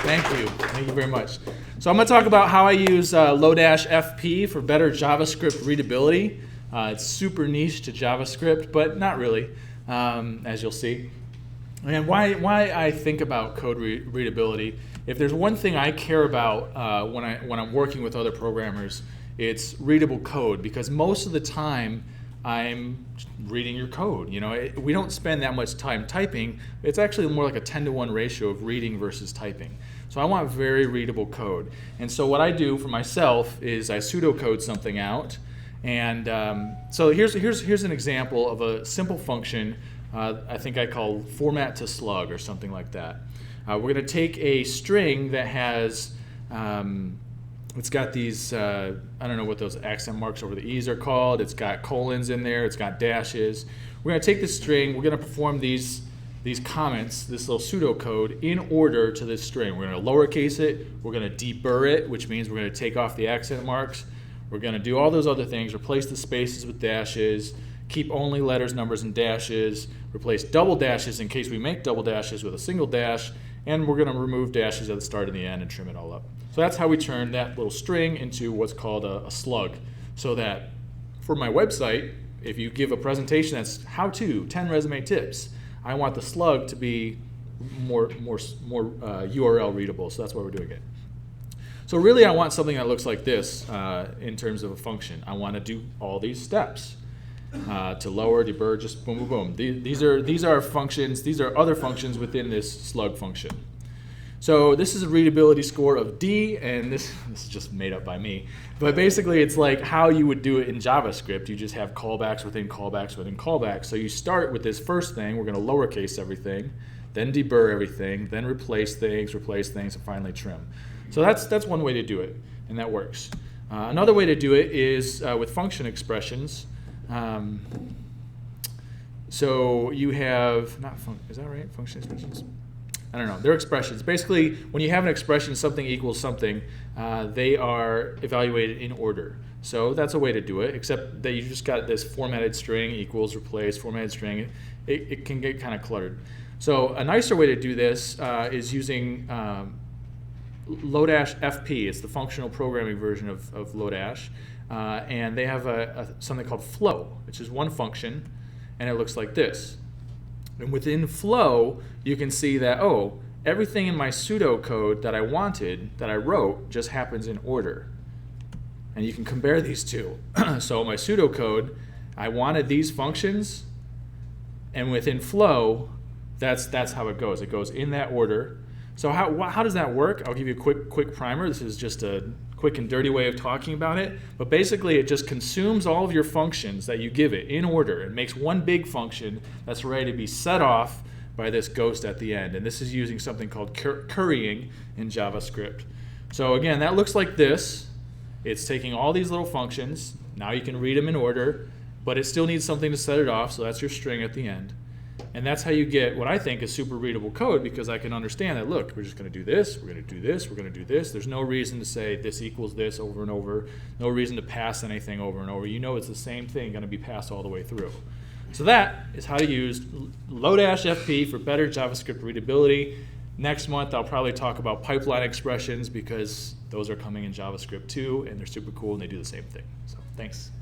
Thank you. Thank you very much. So I'm going to talk about how I use Lodash FP for better JavaScript readability. It's super niche to JavaScript, but not really, as you'll see. And why I think about code readability. If there's one thing I care about when I'm working with other programmers, it's readable code, because most of the time I'm reading your code. You know, we don't spend that much time typing. It's actually more like a 10-to-1 ratio of reading versus typing. So I want very readable code. And so what I do for myself is I pseudocode something out. And so here's an example of a simple function. I think I call format to slug or something like that. We're going to take a string that has, it's got these, I don't know what those accent marks over the E's are called. It's got colons in there. It's got dashes. We're going to take this string. We're going to perform these comments, this little pseudocode, in order to this string. We're going to lowercase it. We're going to deburr it, which means we're going to take off the accent marks. We're going to do all those other things, replace the spaces with dashes, keep only letters, numbers, and dashes, replace double dashes in case we make double dashes with a single dash, and we're going to remove dashes at the start and the end and trim it all up. So that's how we turn that little string into what's called a slug. So that for my website, if you give a presentation that's how to 10 resume tips, I want the slug to be more URL readable. So that's why we're doing it. So really, I want something that looks like this in terms of a function. I want to do all these steps. To lower, deburr, just boom, boom, boom. These are functions. These are other functions within this slug function. So this is a readability score of D, and this is just made up by me. But basically, it's like how you would do it in JavaScript. You just have callbacks within callbacks within callbacks. So you start with this first thing. We're going to lowercase everything, then deburr everything, then replace things, and finally trim. So that's one way to do it, and that works. Another way to do it is with function expressions. So you have, is that right? Function expressions? I don't know. They're expressions. Basically, when you have an expression, something equals something, they are evaluated in order. So that's a way to do it, except that you just got this formatted string equals replace, formatted string. It can get kind of cluttered. So a nicer way to do this is using Lodash FP. It's the functional programming version of Lodash. And they have something called flow, which is one function, and it looks like this. And within flow, you can see that, oh, everything in my pseudocode that I wanted, that I wrote, just happens in order. And you can compare these two. So my pseudocode, I wanted these functions, and within flow, that's how it goes. It goes in that order. So how does that work? I'll give you a quick primer. This is just a quick and dirty way of talking about it. But basically, it just consumes all of your functions that you give it in order. It makes one big function that's ready to be set off by this ghost at the end. And this is using something called currying in JavaScript. So again, that looks like this. It's taking all these little functions. Now you can read them in order, but it still needs something to set it off. So that's your string at the end. And that's how you get what I think is super readable code, because I can understand that, look, we're just going to do this, we're going to do this, we're going to do this. There's no reason to say this equals this over and over. No reason to pass anything over and over. You know it's the same thing going to be passed all the way through. So that is how to use Lodash FP for better JavaScript readability. Next month, I'll probably talk about pipeline expressions, because those are coming in JavaScript too, and they're super cool, and they do the same thing. So thanks.